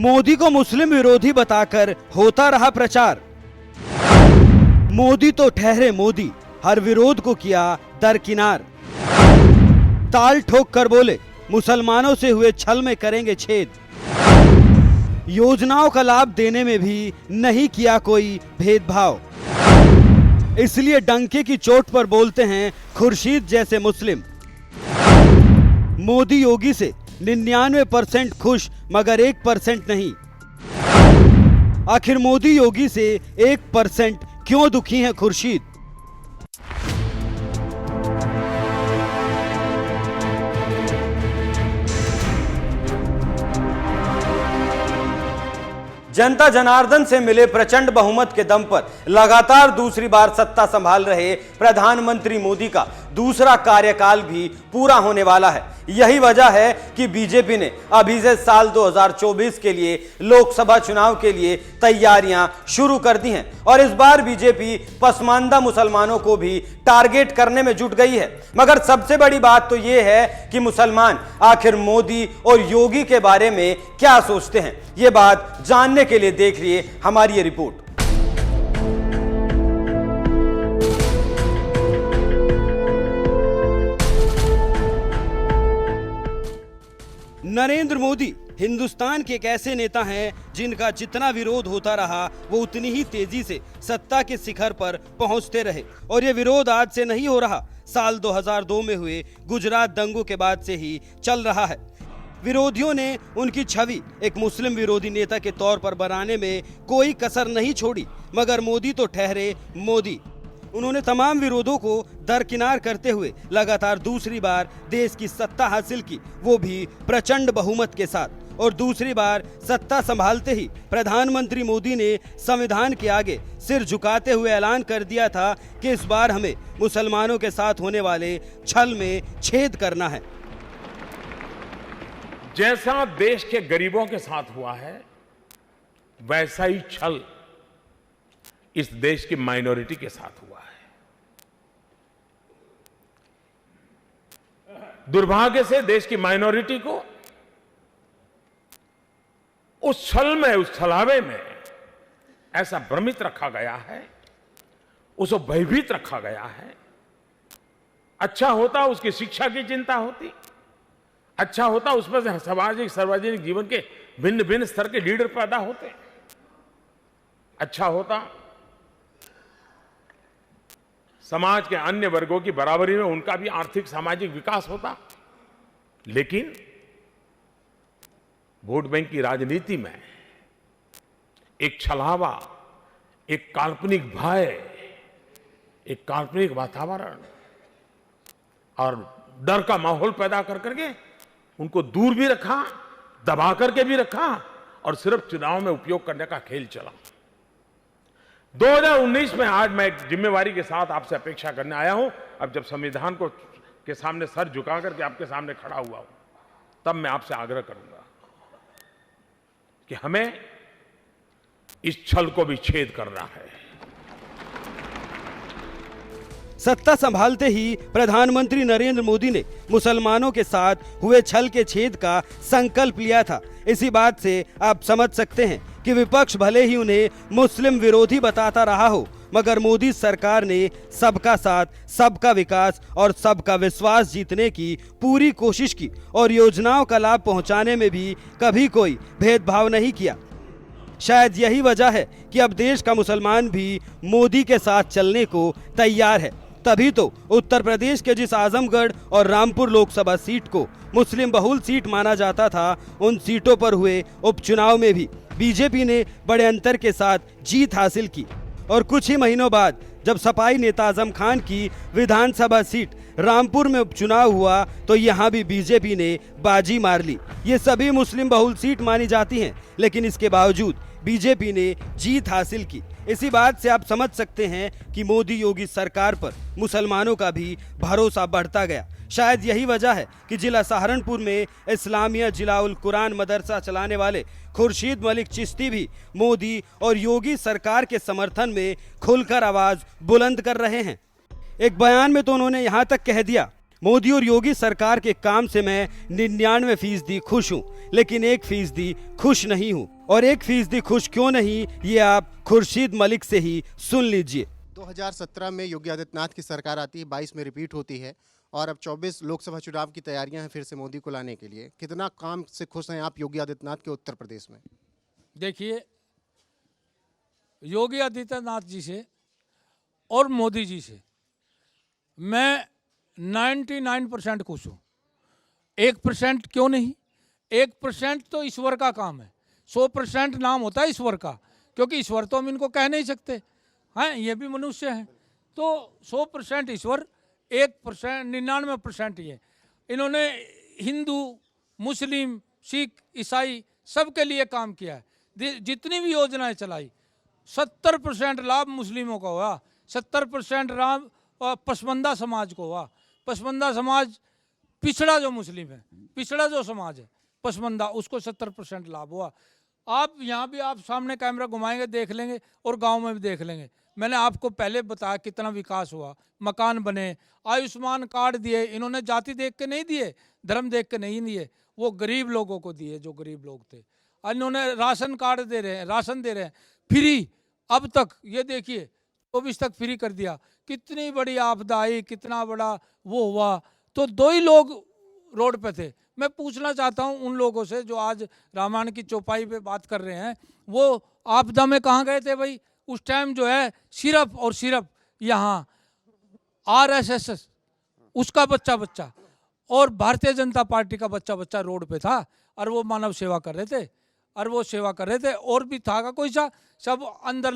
मोदी को मुस्लिम विरोधी बताकर होता रहा प्रचार। मोदी तो ठहरे मोदी, हर विरोध को किया दरकिनार। ताल ठोक कर बोले, मुसलमानों से हुए छल में करेंगे छेद। योजनाओं का लाभ देने में भी नहीं किया कोई भेदभाव। इसलिए डंके की चोट पर बोलते हैं खुर्शीद जैसे मुस्लिम। मोदी योगी से 99% खुश मगर 1% नहीं। आखिर मोदी योगी से 1% क्यों दुखी हैं खुर्शीद? जनता जनार्दन से मिले प्रचंड बहुमत के दम पर लगातार दूसरी बार सत्ता संभाल रहे प्रधानमंत्री मोदी का दूसरा कार्यकाल भी पूरा होने वाला है। यही वजह है कि बीजेपी ने अभी से साल 2024 के लिए लोकसभा चुनाव के लिए तैयारियां शुरू कर दी हैं और इस बार बीजेपी पसमानदा मुसलमानों को भी टारगेट करने में जुट गई है। मगर सबसे बड़ी बात तो यह है कि मुसलमान आखिर मोदी और योगी के बारे में क्या सोचते हैं। यह बात जानने के लिए देख लिए हमारी ये रिपोर्ट। नरेंद्र मोदी हिंदुस्तान के एक ऐसे नेता हैं जिनका जितना विरोध होता रहा वो उतनी ही तेजी से सत्ता के शिखर पर पहुंचते रहे। और ये विरोध आज से नहीं हो रहा, साल 2002 में हुए गुजरात दंगों के बाद से ही चल रहा है। विरोधियों ने उनकी छवि एक मुस्लिम विरोधी नेता के तौर पर बनाने में कोई कसर नहीं छोड़ी, मगर मोदी तो ठहरे मोदी। उन्होंने तमाम विरोधों को दरकिनार करते हुए लगातार दूसरी बार देश की सत्ता हासिल की, वो भी प्रचंड बहुमत के साथ। और दूसरी बार सत्ता संभालते ही प्रधानमंत्री मोदी ने संविधान के आगे सिर झुकाते हुए ऐलान कर दिया था कि इस बार हमें मुसलमानों के साथ होने वाले छल में छेद करना है। जैसा देश के गरीबों के साथ हुआ है, वैसा ही छल इस देश की माइनॉरिटी के साथ हुआ है। दुर्भाग्य से देश की माइनॉरिटी को उस छल में, उस छलावे में ऐसा भ्रमित रखा गया है, उसको भयभीत रखा गया है। अच्छा होता उसकी शिक्षा की चिंता होती, अच्छा होता उसमें से सामाजिक सार्वजनिक जीवन के भिन्न भिन्न स्तर के लीडर पैदा होते, अच्छा होता समाज के अन्य वर्गों की बराबरी में उनका भी आर्थिक सामाजिक विकास होता। लेकिन वोट बैंक की राजनीति में एक छलावा, एक काल्पनिक भय, एक काल्पनिक वातावरण और डर का माहौल पैदा कर करके उनको दूर भी रखा, दबा करके भी रखा और सिर्फ चुनाव में उपयोग करने का खेल चला। 2019 में आज मैं एक जिम्मेवारी के साथ आपसे अपेक्षा करने आया हूं। अब जब संविधान को के सामने सर झुका करके आपके सामने खड़ा हुआ हूं, तब मैं आपसे आग्रह करूंगा कि हमें इस छल को भी छेद करना है। सत्ता संभालते ही प्रधानमंत्री नरेंद्र मोदी ने मुसलमानों के साथ हुए छल के छेद का संकल्प लिया था। इसी बात से आप समझ सकते हैं कि विपक्ष भले ही उन्हें मुस्लिम विरोधी बताता रहा हो, मगर मोदी सरकार ने सबका साथ, सबका विकास और सबका विश्वास जीतने की पूरी कोशिश की और योजनाओं का लाभ पहुंचाने में भी कभी कोई भेदभाव नहीं किया। शायद यही वजह है कि अब देश का मुसलमान भी मोदी के साथ चलने को तैयार है। तभी तो उत्तर प्रदेश के जिस आजमगढ़ और रामपुर लोकसभा सीट को मुस्लिम बहुल सीट माना जाता था, उन सीटों पर हुए उपचुनाव में भी बीजेपी ने बड़े अंतर के साथ जीत हासिल की। और कुछ ही महीनों बाद जब सपाई नेता आजम खान की विधानसभा सीट रामपुर में उपचुनाव हुआ, तो यहाँ भी बीजेपी ने बाजी मार ली। ये सभी मुस्लिम बहुल सीट मानी जाती हैं, लेकिन इसके बावजूद बीजेपी ने जीत हासिल की। इसी बात से आप समझ सकते हैं कि मोदी योगी सरकार पर मुसलमानों का भी भरोसा बढ़ता गया। शायद यही वजह है कि जिला सहारनपुर में इस्लामिया जिला उल कुरान मदरसा चलाने वाले खुर्शीद मलिक चिश्ती भी मोदी और योगी सरकार के समर्थन में खुलकर आवाज बुलंद कर रहे हैं। एक बयान में तो उन्होंने यहाँ तक कह दिया, मोदी और योगी सरकार के काम से मैं 99% खुश हूँ, लेकिन 1% खुश नहीं हूँ। और 1% खुश क्यों नहीं, ये आप खुर्शीद मलिक से ही सुन लीजिए। 2017 में योगी आदित्यनाथ की सरकार आती है, 22 में रिपीट होती है और अब 24 लोकसभा चुनाव की तैयारियां हैं फिर से मोदी को लाने के लिए। कितना काम से खुश हैं आप योगी आदित्यनाथ के उत्तर प्रदेश में? देखिए, योगी आदित्यनाथ जी से और मोदी जी से मैं 99% खुश हूँ। 1% क्यों नहीं? 1% तो ईश्वर का काम है, 100% नाम होता है ईश्वर का, क्योंकि ईश्वर तो हम इनको कह नहीं सकते हैं, ये भी मनुष्य हैं। तो 100% ईश्वर, 1% 99% ये। इन्होंने हिंदू, मुस्लिम, सिख, ईसाई सबके लिए काम किया है। जितनी भी योजनाएं चलाई, 70% लाभ मुस्लिमों को हुआ, 70% लाभ पसमानदा समाज को हुआ। पसमानदा समाज पिछड़ा जो मुस्लिम है, पिछड़ा जो समाज है पसमानदा, उसको 70% लाभ हुआ। आप यहाँ भी आप सामने कैमरा घुमाएंगे देख लेंगे, और गांव में भी देख लेंगे। मैंने आपको पहले बताया कितना विकास हुआ, मकान बने, आयुष्मान कार्ड दिए। इन्होंने जाति देख के नहीं दिए, धर्म देख के नहीं दिए, वो गरीब लोगों को दिए जो गरीब लोग थे। इन्होंने राशन कार्ड दे रहे हैं, राशन दे रहे हैं फ्री। अब तक ये देखिए 24 तक फ्री कर दिया। कितनी बड़ी आपदा आई, कितना बड़ा वो हुआ, तो 2 ही लोग रोड पे थे। मैं पूछना चाहता हूं उन लोगों से जो आज रामायण की चौपाई पे बात कर रहे हैं, वो आपदा में कहाँ गए थे भाई? उस टाइम जो है सिर्फ और सिर्फ यहाँ RSS उसका बच्चा और भारतीय जनता पार्टी का बच्चा रोड पे था, और वो मानव सेवा कर रहे थे, और भी था का कोई सा, सब अंदर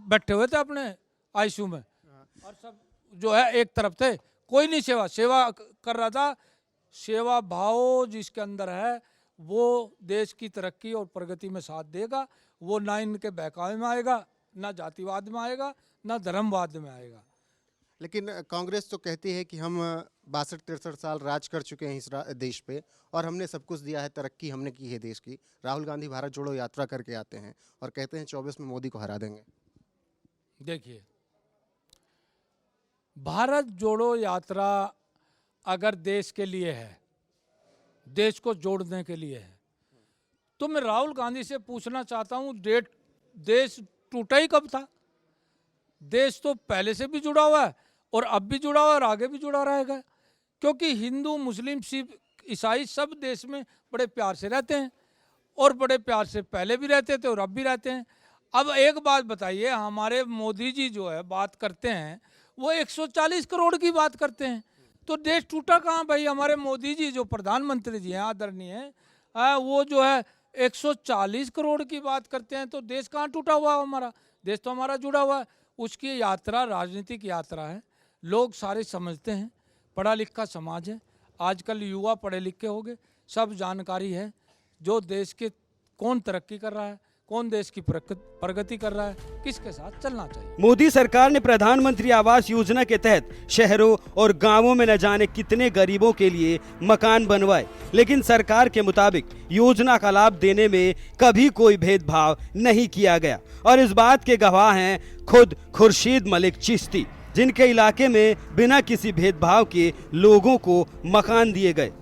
बैठे हुए थे अपने आईसीयू में, और सब जो है एक तरफ थे, कोई नहीं सेवा कर रहा था। सेवा भाव जिसके अंदर है वो देश की तरक्की और प्रगति में साथ देगा। वो ना इनके बहकावे में आएगा, ना जातिवाद में आएगा, ना धर्मवाद में आएगा। लेकिन कांग्रेस तो कहती है कि हम 62-63 साल राज कर चुके हैं इस देश पे, और हमने सब कुछ दिया है, तरक्की हमने की है देश की। राहुल गांधी भारत जोड़ो यात्रा करके आते हैं और कहते हैं 24 में मोदी को हरा देंगे। देखिए, भारत जोड़ो यात्रा अगर देश के लिए है, देश को जोड़ने के लिए है, तो मैं राहुल गांधी से पूछना चाहता हूं, देश टूटा ही कब था? देश तो पहले से भी जुड़ा हुआ है, और अब भी जुड़ा हुआ है, और आगे भी जुड़ा रहेगा। क्योंकि हिंदू, मुस्लिम, सिख, ईसाई सब देश में बड़े प्यार से रहते हैं, और बड़े प्यार से पहले भी रहते थे और अब भी रहते हैं। अब एक बात बताइए, हमारे मोदी जी जो है बात करते हैं, वो 140 करोड़ की बात करते हैं, तो देश टूटा कहाँ भाई? हमारे मोदी जी जो प्रधानमंत्री जी हैं, आदरणीय हैं, वो जो है 140 करोड़ की बात करते हैं, तो देश कहाँ टूटा हुआ? हमारा देश तो हमारा जुड़ा हुआ है। उसकी यात्रा राजनीतिक यात्रा है, लोग सारे समझते हैं, पढ़ा लिखा समाज है, आजकल युवा पढ़े लिखे हो गए, सब जानकारी है जो देश के कौन तरक्की कर रहा है, कौन देश की प्रगति कर रहा है, किसके साथ चलना चाहिए। मोदी सरकार ने प्रधानमंत्री आवास योजना के तहत शहरों और गांवों में न जाने कितने गरीबों के लिए मकान बनवाए, लेकिन सरकार के मुताबिक योजना का लाभ देने में कभी कोई भेदभाव नहीं किया गया। और इस बात के गवाह हैं खुद खुर्शीद मलिक चिश्ती, जिनके इलाके में बिना किसी भेदभाव के लोगों को मकान दिए गए।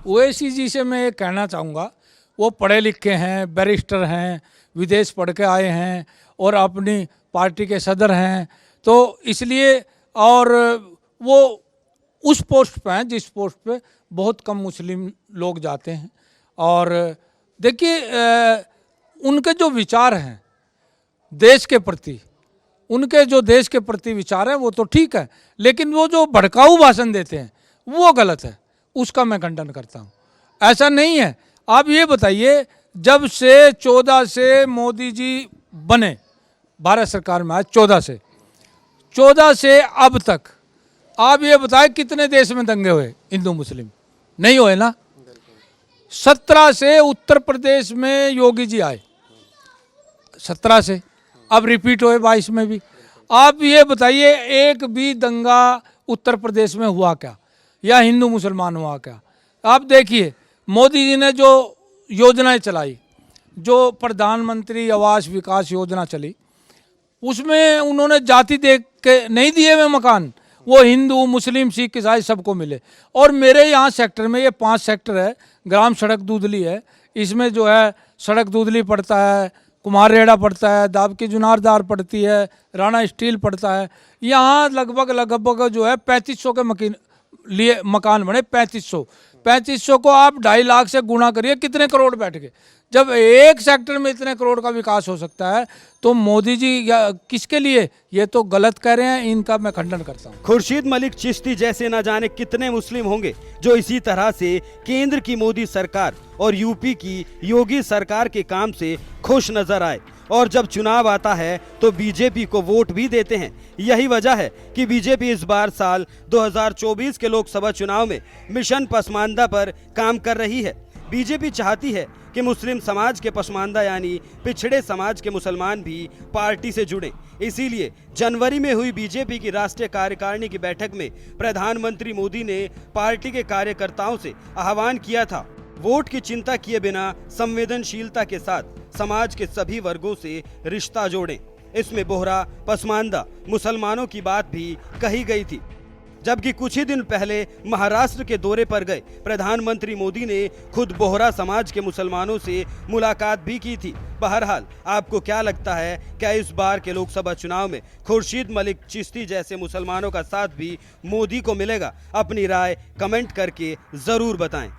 ओवैसी जी से मैं ये कहना चाहूँगा, वो पढ़े लिखे हैं, बैरिस्टर हैं, विदेश पढ़ के आए हैं, और अपनी पार्टी के सदर हैं, तो इसलिए, और वो उस पोस्ट पे हैं जिस पोस्ट पे बहुत कम मुस्लिम लोग जाते हैं। और देखिए, उनके जो विचार हैं देश के प्रति, उनके जो देश के प्रति विचार है वो तो ठीक है, लेकिन वो जो भड़काऊ भाषण देते हैं वो गलत है, उसका मैं खंडन करता हूँ। ऐसा नहीं है। आप ये बताइए, जब से 14 से मोदी जी बने, भारत सरकार में आए 14 से अब तक, आप ये बताएं कितने देश में दंगे हुए हिंदू मुस्लिम? नहीं हुए ना। 17 से उत्तर प्रदेश में योगी जी आए, 17 से, अब रिपीट हुए 22 में भी। आप ये बताइए, एक भी दंगा उत्तर प्रदेश में हुआ क्या, या हिंदू मुसलमान हुआ क्या? आप देखिए, मोदी जी ने जो योजनाएं चलाई, जो प्रधानमंत्री आवास विकास योजना चली, उसमें उन्होंने जाति देख के नहीं दिए हुए मकान, वो हिंदू, मुस्लिम, सिख, ईसाई सबको मिले। और मेरे यहाँ सेक्टर में, ये 5 सेक्टर है, ग्राम सड़क दूधली है, इसमें जो है सड़क दूधली पड़ता है, कुमाररेड़ा पड़ता है, दाब की जुनारदार पड़ती है, राणा स्टील पड़ता है। यहाँ लगभग जो है 3500 के लिए मकान बने। 3500 को आप 2.5 लाख से गुणा करिए, कितने करोड़ बैठ गए। जब एक सेक्टर में इतने करोड़ का विकास हो सकता है तो मोदी जी किसके लिए, ये तो गलत कह रहे हैं, इनका मैं खंडन करता हूँ। खुर्शीद मलिक चिश्ती जैसे न जाने कितने मुस्लिम होंगे जो इसी तरह से केंद्र की मोदी सरकार और यूपी की योगी सरकार के काम से खुश नजर आए, और जब चुनाव आता है तो बीजेपी को वोट भी देते हैं। यही वजह है कि बीजेपी इस बार साल 2024 के लोकसभा चुनाव में मिशन पसमानदा पर काम कर रही है। बीजेपी चाहती है कि मुस्लिम समाज के पसमानदा यानी पिछड़े समाज के मुसलमान भी पार्टी से जुड़े। इसीलिए जनवरी में हुई बीजेपी की राष्ट्रीय कार्यकारिणी की बैठक में प्रधानमंत्री मोदी ने पार्टी के कार्यकर्ताओं से आह्वान किया था, वोट की चिंता किए बिना संवेदनशीलता के साथ समाज के सभी वर्गों से रिश्ता जोड़ें। इसमें बोहरा, पसमानदा, मुसलमानों की बात भी कही गई थी। जबकि कुछ ही दिन पहले महाराष्ट्र के दौरे पर गए प्रधानमंत्री मोदी ने खुद बोहरा समाज के मुसलमानों से मुलाकात भी की थी। बहरहाल, आपको क्या लगता है, क्या इस बार के लोकसभा चुनाव में खुर्शीद मलिक चिश्ती जैसे मुसलमानों का साथ भी मोदी को मिलेगा? अपनी राय कमेंट करके जरूर बताएं।